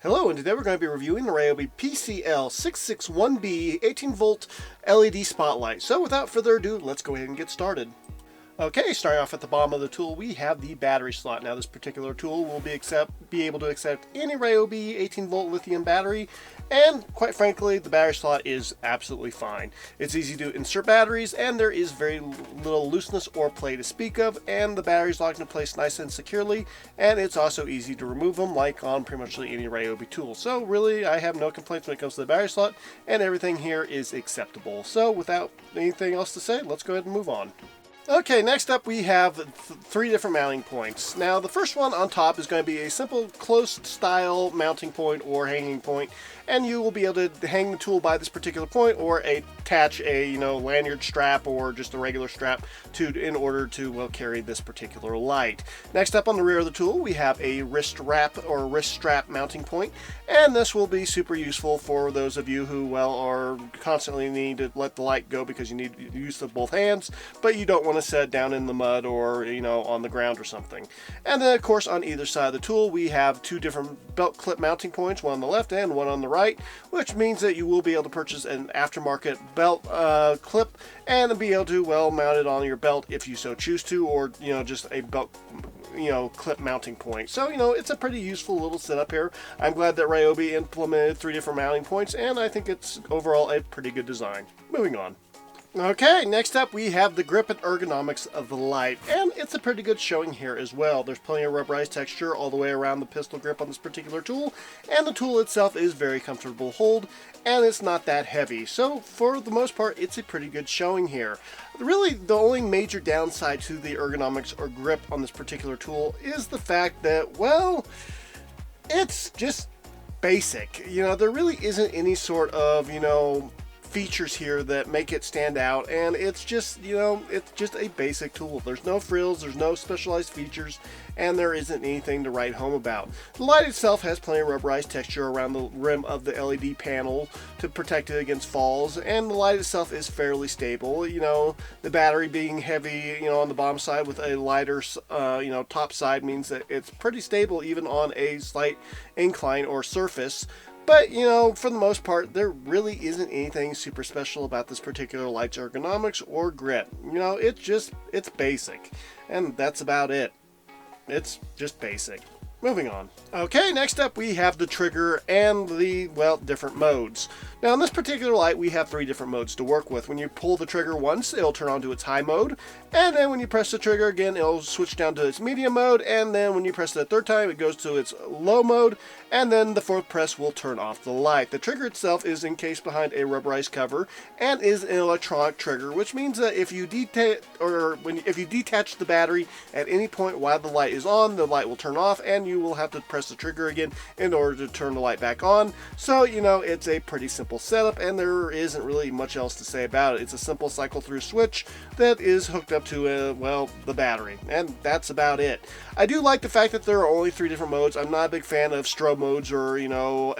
Hello, and today we're going to be reviewing the RYOBi PCL661B 18-volt LED spotlight. So without further ado, let's go ahead and get started. Okay, starting off at the bottom of the tool, we have the battery slot. Now this particular tool will be able to accept any RYOBi 18-volt lithium battery, and quite frankly, the battery slot is absolutely fine. It's easy to insert batteries, and there is very little looseness or play to speak of, and the battery's locked into place nice and securely, and it's also easy to remove them like on pretty much any RYOBi tool. So really, I have no complaints when it comes to the battery slot, and everything here is acceptable. So without anything else to say, let's go ahead and move on. Okay, next up we have three different mounting points. Now the first one on top is going to be a simple closed style mounting point or hanging point, and you will be able to hang the tool by this particular point or attach a lanyard strap or just a regular strap in order to carry this particular light. Next up on the rear of the tool we have a wrist wrap or wrist strap mounting point, and this will be super useful for those of you who are constantly need to let the light go because you need to use of both hands, but you don't want to set it down in the mud or on the ground or something. And then of course on either side of the tool we have two different belt clip mounting points, one on the left and one on the right, which means that you will be able to purchase an aftermarket belt clip and be able to mount it on your belt if you so choose to, or just a belt clip mounting point. So it's a pretty useful little setup here. I'm glad that RYOBi implemented three different mounting points, and I think it's overall a pretty good design. Moving on. Okay, next up we have the grip and ergonomics of the light, and it's a pretty good showing here as well. There's plenty of rubberized texture all the way around the pistol grip on this particular tool, and the tool itself is very comfortable to hold, and it's not that heavy. So for the most part, it's a pretty good showing here. Really, the only major downside to the ergonomics or grip on this particular tool is the fact that, it's just basic. There really isn't any sort of, features here that make it stand out, and it's just it's just a basic tool. There's no frills, there's no specialized features, and there isn't anything to write home about. The light itself has plenty of rubberized texture around the rim of the LED panel to protect it against falls, and the light itself is fairly stable. The battery being heavy on the bottom side with a lighter top side means that it's pretty stable even on a slight incline or surface. But, for the most part, there really isn't anything super special about this particular light's ergonomics or grip. It's basic. And that's about it. It's just basic. Moving on. Okay, next up we have the trigger and the, different modes. Now in this particular light we have three different modes to work with. When you pull the trigger once, it'll turn on to its high mode, and then when you press the trigger again, it'll switch down to its medium mode, and then when you press it a third time, it goes to its low mode, and then the fourth press will turn off the light. The trigger itself is encased behind a rubberized cover and is an electronic trigger, which means that if you detach the battery at any point while the light is on, the light will turn off, and you will have to press the trigger again in order to turn the light back on. So it's a pretty simple setup, and there isn't really much else to say about it. It's a simple cycle through switch that is hooked up to the battery, and that's about it. I do like the fact that there are only three different modes. I'm not a big fan of strobe modes or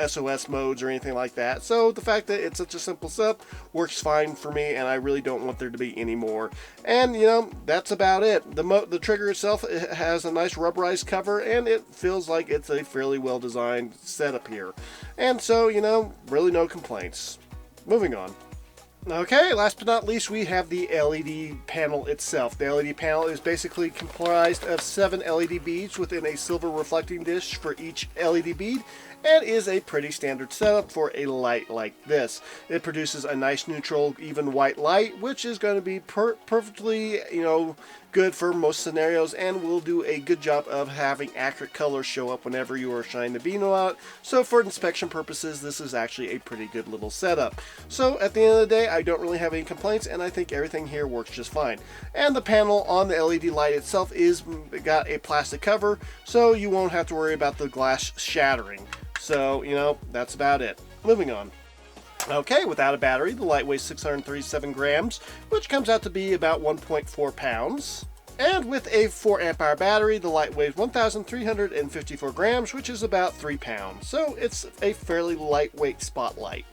SOS modes or anything like that, so the fact that it's such a simple setup works fine for me, and I really don't want there to be any more. And that's about it. The trigger itself, it has a nice rubberized cover, and it feels like it's a fairly well designed setup here, and so really no complaints. Moving on. Okay, last but not least, we have the LED panel itself. The LED panel is basically comprised of 7 LED beads within a silver reflecting dish for each LED bead, and is a pretty standard setup for a light like this. It produces a nice neutral, even white light, which is going to be perfectly, good for most scenarios, and will do a good job of having accurate colors show up whenever you are shining the beam out. So for inspection purposes, this is actually a pretty good little setup. So at the end of the day, I don't really have any complaints, and I think everything here works just fine. And the panel on the LED light itself is got a plastic cover, so you won't have to worry about the glass shattering. So, that's about it. Moving on. Okay, without a battery, the light weighs 637 grams, which comes out to be about 1.4 pounds. And with a 4 amp hour battery, the light weighs 1,354 grams, which is about 3 pounds. So it's a fairly lightweight spotlight.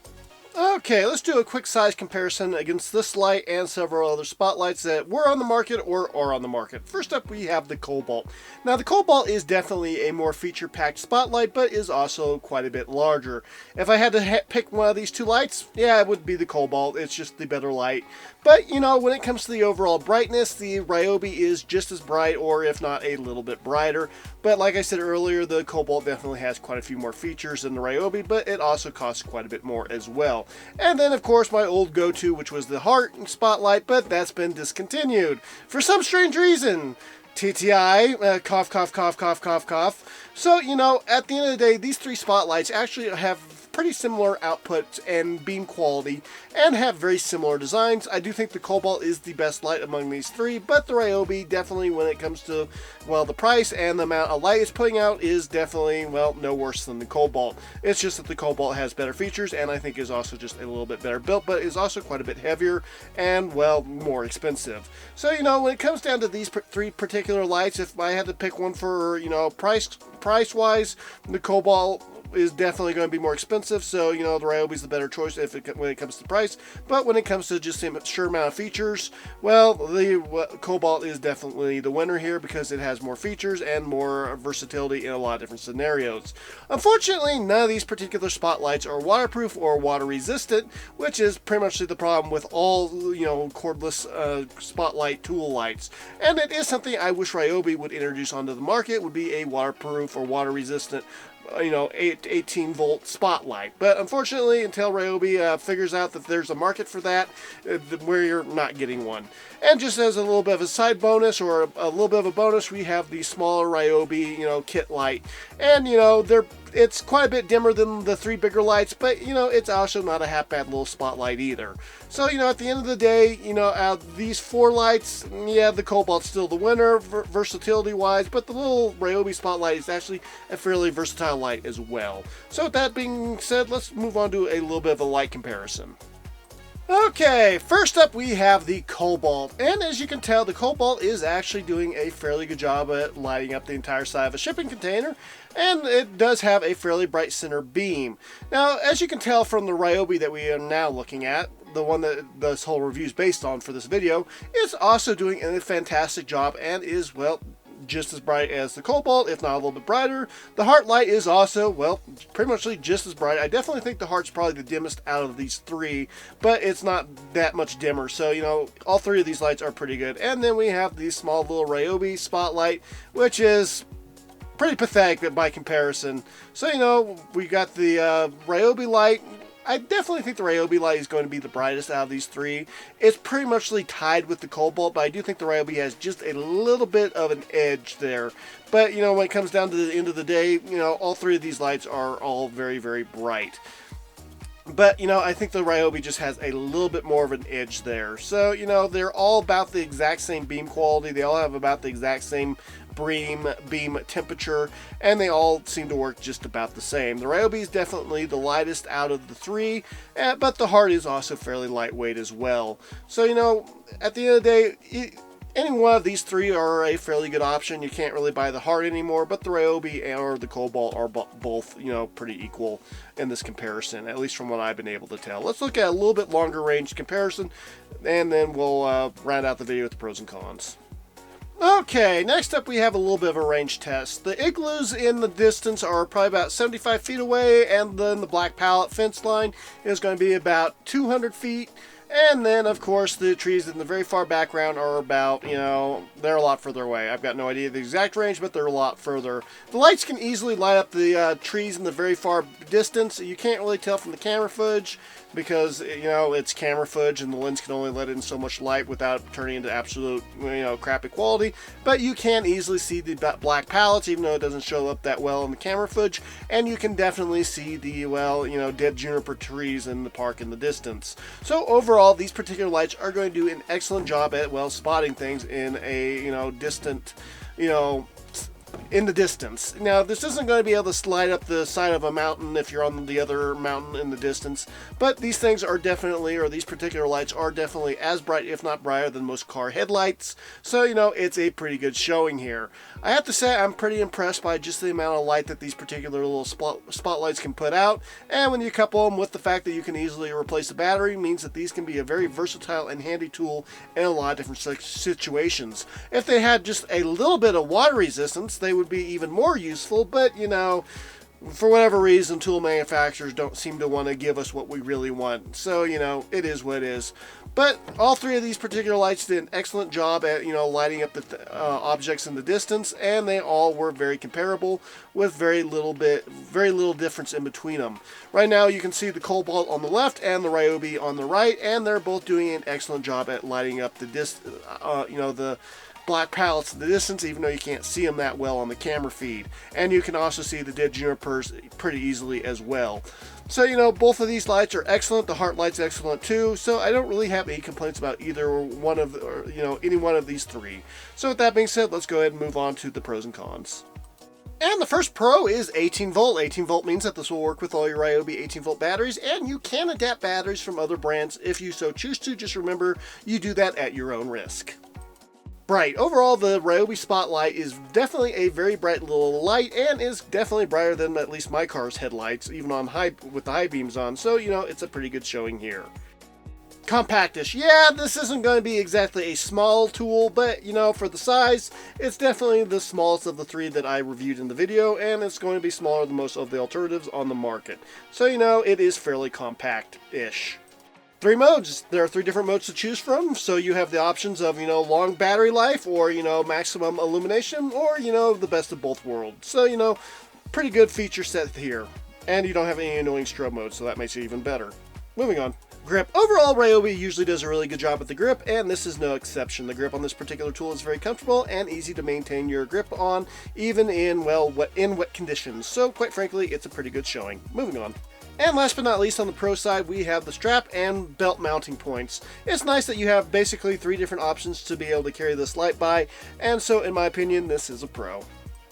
Okay, let's do a quick size comparison against this light and several other spotlights that were on the market or are on the market. First up, we have the Cobalt. Now, the Cobalt is definitely a more feature-packed spotlight, but is also quite a bit larger. If I had to pick one of these two lights, yeah, it would be the Cobalt. It's just the better light. But, you know, when it comes to the overall brightness, the RYOBi is just as bright, or if not a little bit brighter. But like I said earlier, the Cobalt definitely has quite a few more features than the RYOBi, but it also costs quite a bit more as well. And then, of course, my old go-to, which was the Heart spotlight, but that's been discontinued for some strange reason. TTI, cough, cough, cough, cough, cough, cough. So, you know, at the end of the day, these three spotlights actually have pretty similar output and beam quality and have very similar designs. I do think the Cobalt is the best light among these three, but the RYOBi definitely, when it comes to, well, the price and the amount of light it's putting out, is definitely, well, no worse than the Cobalt. It's just that the Cobalt has better features and I think is also just a little bit better built, but is also quite a bit heavier and, well, more expensive. So, you know, when it comes down to these three particular lights, if I had to pick one for, you know, price-wise, the Cobalt is definitely going to be more expensive, so, you know, the RYOBi is the better choice when it comes to price. But when it comes to just the sheer amount of features, well, the Cobalt is definitely the winner here because it has more features and more versatility in a lot of different scenarios. Unfortunately, none of these particular spotlights are waterproof or water resistant, which is pretty much the problem with all, you know, cordless spotlight tool lights. And it is something I wish RYOBi would introduce onto the market, would be a waterproof or water resistant, you know, 18-volt spotlight. But unfortunately, until RYOBi figures out that there's a market for that, we're not getting one. And just as a little bit of a side bonus, or a little bit of a bonus, we have the smaller RYOBi, you know, kit light. And, you know, it's quite a bit dimmer than the three bigger lights, but, you know, it's also not a half-bad little spotlight either. So, you know, at the end of the day, you know, out of these four lights, yeah, the Cobalt's still the winner versatility-wise, but the little RYOBi spotlight is actually a fairly versatile light as well. So with that being said, let's move on to a little bit of a light comparison. Okay, first up we have the Cobalt, and as you can tell, the Cobalt is actually doing a fairly good job at lighting up the entire side of a shipping container, and it does have a fairly bright center beam. Now, as you can tell from the RYOBi that we are now looking at, the one that this whole review is based on for this video, it's also doing a fantastic job and is, well, just as bright as the Cobalt, if not a little bit brighter. The Heart light is also, well, pretty much just as bright. I definitely think the Heart's probably the dimmest out of these three, but it's not that much dimmer. So, you know, all three of these lights are pretty good. And then we have the small little RYOBi spotlight, which is pretty pathetic by comparison. So, you know, we got the RYOBi light. I definitely think the RYOBi light is going to be the brightest out of these three. It's pretty much tied with the Cobalt, but I do think the RYOBi has just a little bit of an edge there. But, you know, when it comes down to the end of the day, you know, all three of these lights are all very, very bright. But, you know, I think the RYOBi just has a little bit more of an edge there. So, you know, they're all about the exact same beam quality. They all have about the exact same beam temperature, and they all seem to work just about the same. The RYOBi is definitely the lightest out of the three, but the Heart is also fairly lightweight as well. So, you know, at the end of the day, any one of these three are a fairly good option. You can't really buy the Heart anymore, but the RYOBi or the Cobalt are both, you know, pretty equal in this comparison, at least from what I've been able to tell. Let's look at a little bit longer range comparison, and then we'll round out the video with the pros and cons. Okay, next up we have a little bit of a range test. The igloos in the distance are probably about 75 feet away, and then the black pallet fence line is going to be about 200 feet. And then, of course, the trees in the very far background are about, you know, they're a lot further away. I've got no idea the exact range, but they're a lot further. The lights can easily light up the trees in the very far distance. You can't really tell from the camera footage because, you know, it's camera footage and the lens can only let in so much light without turning into absolute, you know, crappy quality. But you can easily see the black pallets, even though it doesn't show up that well in the camera footage. And you can definitely see the, well, you know, dead juniper trees in the park in the distance. So overall, these particular lights are going to do an excellent job at, well, spotting things in a, you know, distant, you know, in the distance. Now, this isn't going to be able to slide up the side of a mountain if you're on the other mountain in the distance, but these things are definitely, or these particular lights are definitely as bright, if not brighter, than most car headlights. So, you know, it's a pretty good showing here. I have to say I'm pretty impressed by just the amount of light that these particular little spotlights can put out, and when you couple them with the fact that you can easily replace the battery, means that these can be a very versatile and handy tool in a lot of different situations. If they had just a little bit of water resistance, they would be even more useful, but you know, for whatever reason, tool manufacturers don't seem to want to give us what we really want. So, you know, it is what it is. But all three of these particular lights did an excellent job at, you know, lighting up the objects in the distance, and they all were very comparable with very little difference in between them. Right now, you can see the Cobalt on the left and the RYOBi on the right, and they're both doing an excellent job at lighting up the the black pallets in the distance, even though you can't see them that well on the camera feed. And you can also see the dead junipers pretty easily as well. So, you know, both of these lights are excellent. The Heart light's excellent too. So I don't really have any complaints about either one of, any one of these three. So with that being said, let's go ahead and move on to the pros and cons. And the first pro is 18 volt. 18 volt means that this will work with all your RYOBi 18 volt batteries, and you can adapt batteries from other brands if you so choose to. Just remember, you do that at your own risk. Bright. Overall, the RYOBi Spotlight is definitely a very bright little light, and is definitely brighter than at least my car's headlights, even on with the high beams on. So, you know, it's a pretty good showing here. Compactish. Yeah, this isn't going to be exactly a small tool, but, you know, for the size, it's definitely the smallest of the three that I reviewed in the video, and it's going to be smaller than most of the alternatives on the market. So, you know, it is fairly compact-ish. 3 modes. There are 3 different modes to choose from, so you have the options of, you know, long battery life, or, you know, maximum illumination, or, you know, the best of both worlds. So, you know, pretty good feature set here. And you don't have any annoying strobe mode, so that makes it even better. Moving on. Grip. Overall, RYOBi usually does a really good job with the grip, and this is no exception. The grip on this particular tool is very comfortable and easy to maintain your grip on, even in, well, wet conditions. So, quite frankly, it's a pretty good showing. Moving on. And last but not least, on the pro side, we have the strap and belt mounting points. It's nice that you have basically 3 different options to be able to carry this light by, and so in my opinion, this is a pro.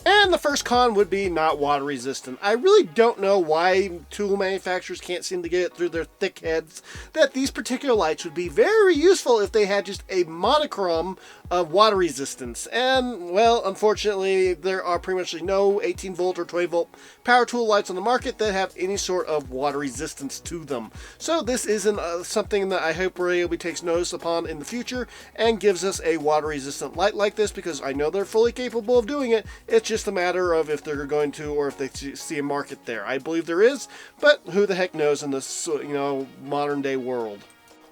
And the first con would be not water resistant. I really don't know why tool manufacturers can't seem to get it through their thick heads that these particular lights would be very useful if they had just a monochrome of water resistance. And, well, unfortunately, there are pretty much no 18 volt or 20 volt power tool lights on the market that have any sort of water resistance to them. So this isn't something that I hope RYOBi takes notice upon in the future and gives us a water resistant light like this, because I know they're fully capable of doing it. It's just a matter of if they're going to, or if they see a market there. I believe there is, but who the heck knows in this, modern day world.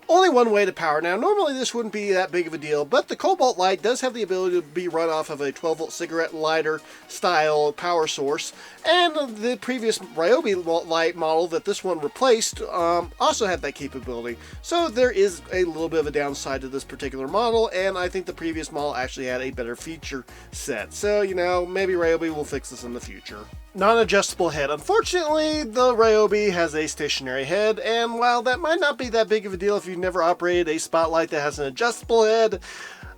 Only one way to power. Now, normally this wouldn't be that big of a deal, but the Cobalt light does have the ability to be run off of a 12 volt cigarette lighter style power source, and the previous RYOBi light model that this one replaced also had that capability. So there is a little bit of a downside to this particular model, and I think the previous model actually had a better feature set. So, maybe RYOBi will fix this in the future. Non-adjustable head. Unfortunately, the RYOBi has a stationary head, and while that might not be that big of a deal if you've never operated a spotlight that has an adjustable head,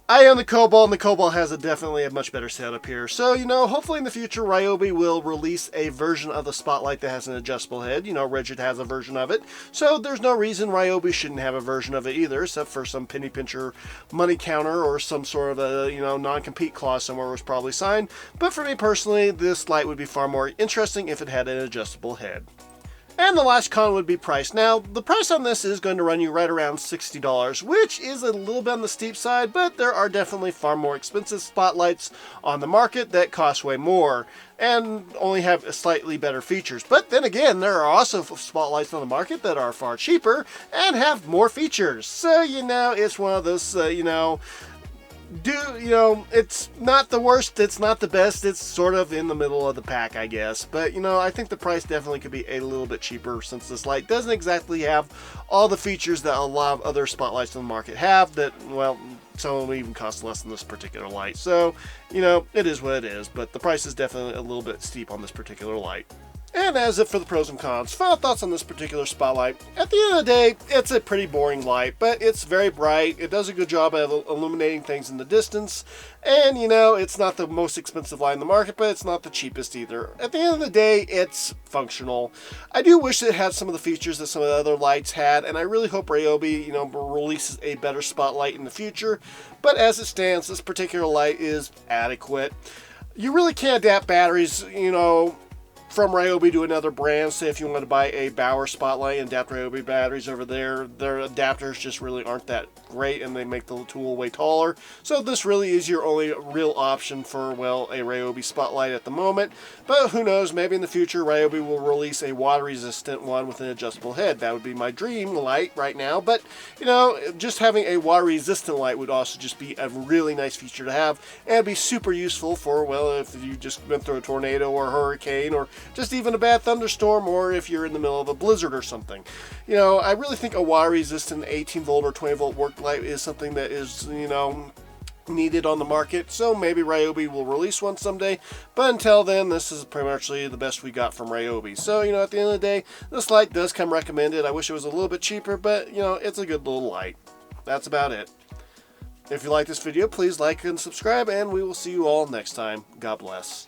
I own the Cobalt, and the Cobalt has definitely a much better setup here. So, hopefully in the future, RYOBi will release a version of the spotlight that has an adjustable head. Rigid has a version of it. So there's no reason RYOBi shouldn't have a version of it either, except for some penny pincher money counter or some sort of a, non-compete clause somewhere was probably signed. But for me personally, this light would be far more interesting if it had an adjustable head. And the last con would be price. Now, the price on this is going to run you right around $60, which is a little bit on the steep side, but there are definitely far more expensive spotlights on the market that cost way more and only have slightly better features. But then again, there are also spotlights on the market that are far cheaper and have more features. So, it's one of those, it's not the worst, it's not the best, it's sort of in the middle of the pack, I guess. But, I think the price definitely could be a little bit cheaper, since this light doesn't exactly have all the features that a lot of other spotlights on the market have that, well, some of them even cost less than this particular light. So, it is what it is, but the price is definitely a little bit steep on this particular light. And as if for the pros and cons, final thoughts on this particular spotlight. At the end of the day, it's a pretty boring light, but it's very bright. It does a good job of illuminating things in the distance. And, you know, it's not the most expensive light in the market, but it's not the cheapest either. At the end of the day, it's functional. I do wish it had some of the features that some of the other lights had, and I really hope RYOBi, you know, releases a better spotlight in the future. But as it stands, this particular light is adequate. You really can't adapt batteries, you know, from RYOBi to another brand. Say if you want to buy a Bauer spotlight and adapt RYOBi batteries over there, their adapters just really aren't that great and they make the tool way taller. So this really is your only real option for, well, a RYOBi spotlight at the moment. But who knows, maybe in the future RYOBi will release a water resistant one with an adjustable head. That would be my dream light right now. But, you know, just having a water resistant light would also just be a really nice feature to have and be super useful for, well, if you just went through a tornado or a hurricane or just even a bad thunderstorm, or if you're in the middle of a blizzard or something. You know, I really think a water resistant 18 volt or 20 volt work light is something that is, you know, needed on the market. So maybe RYOBi will release one someday, but until then, this is pretty much the best we got from RYOBi. So, you know, at the end of the day, this light does come recommended. I wish it was a little bit cheaper, but, you know, it's a good little light. That's about it. If you like this video, please like and subscribe, and we will see you all next time. God bless.